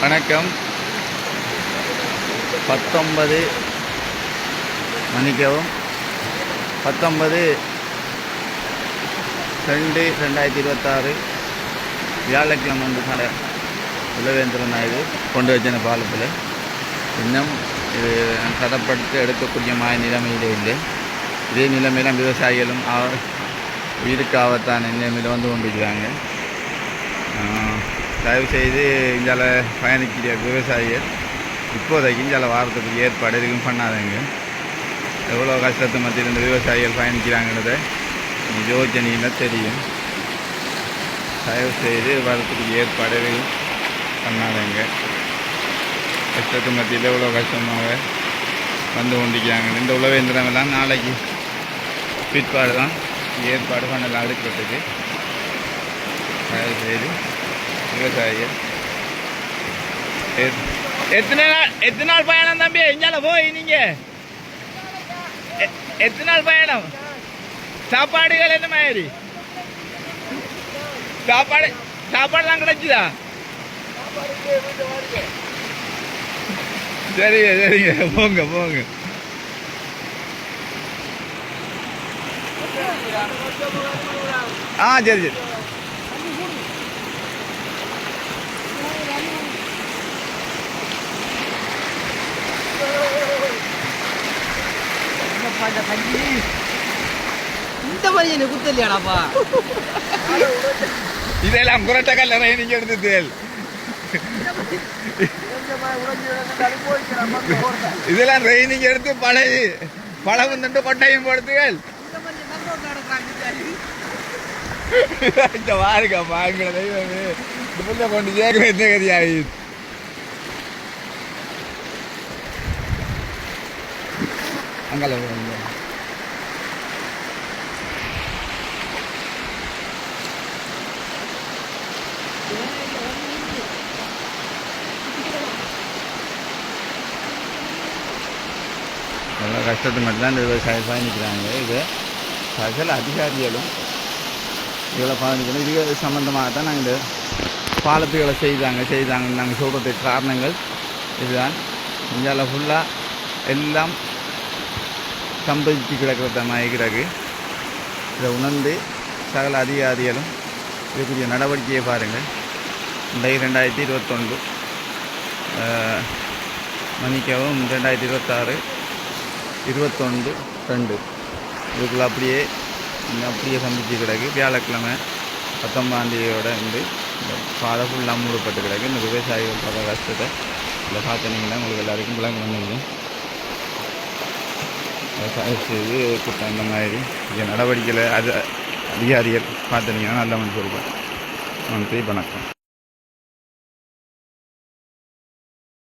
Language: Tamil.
வணக்கம். 19 மன்னிக்கவும் 19/2/2026 வியாழக்கிழமை வந்து கடை உலவேந்திரன் இது கொண்டு வச்சன பாலத்தில் இன்னும் இது சதப்படுத்தி எடுக்கக்கூடிய நிலைமையிலே இல்லை. இதே நிலைமையெல்லாம் விவசாயிகளும் உயிருக்கு ஆபத்தான நிலைமையில் வந்து கொண்டிருக்கிறாங்க. தயவுசெய்து இங்கால பயணிக்கிற விவசாயிகள் இப்போதைக்கு இங்கால வாரத்துக்கு ஏற்பாடு எதுவும் பண்ணாதீங்க. எவ்வளோ கஷ்டத்து மத்தியில் இந்த விவசாயிகள் பயணிக்கிறாங்கிறத யோசனையில தெரியும். தயவுசெய்து வாரத்துக்கு ஏற்பாடு எதுவும் பண்ணாதீங்க. கஷ்டத்து மத்தியில் எவ்வளோ கஷ்டமாக வந்து கொண்டிருக்கிறாங்க. இந்த உலவேந்திரமெல்லாம் நாளைக்கு பிற்பாடு தான் ஏற்பாடு பண்ணலாம் எடுக்கிறதுக்கு. தயவுசெய்து விவசாயிகள் எத்தனை நாள் பயணம் தம்பி? இங்கால போய் நீங்க எத்தனை நாள் பயணம்? சாப்பாடுகள் என்ன மாதிரி? சாப்பாடுலாம் கிடைச்சுதா? சரிங்க சரிங்க, போங்க போங்க. சரி சரி. இந்த மாதிரி என்ன குத்தலையாடாப்பா? இதெல்லாம் குரட்டக்கல்ல நீங்க எடுத்து இதெல்லாம் ரெய்னிங் எடுத்து பழம் தண்டு கொட்டையும் போடுத்துகள். வாருக்கா பாங்க கொண்டு சேர்க்க எந்த கதியாகி அங்கே நல்லா கஷ்டத்தை மட்டும்தான் இந்த விவசாயம் பயணிக்கிறாங்க. இது சகல அதிகாரிகளும் இவ்வளோ பயணிக்கணும். இது சம்மந்தமாக தான் நாங்கள் இந்த பாலத்துகளை செய்தாங்கன்னு நாங்கள் சொல்கிறதுக்கு காரணங்கள் இதுதான். இந்தியாவில் ஃபுல்லாக எல்லாம் சம்பதித்து கிடக்கிறத மாதிரி இதை உணர்ந்து சகல அதிகாரிகளும் இதுக்குரிய நடவடிக்கையை பாருங்கள். 2021 மன்னிக்கவும் 2026 21/2 இதுக்குள்ளே அப்படியே சந்திச்சு கிடக்கு. வியாழக்கிழமை 19ஆம் தேதியோட இந்த பாதை ஃபுல்லாக மூடப்பட்டு கிடக்கு. இந்த விவசாயிகள் பல கஷ்டத்தை இந்த பார்த்தனீங்கன்னா உங்களுக்கு எல்லாருக்கும் விளங்க வந்துடுங்க. செய்து கூட்டம் இந்த மாதிரி நடவடிக்கையில் அதிகாரிகள் பார்த்தனீங்கன்னா நல்ல மனுஷன். நன்றி, வணக்கம்.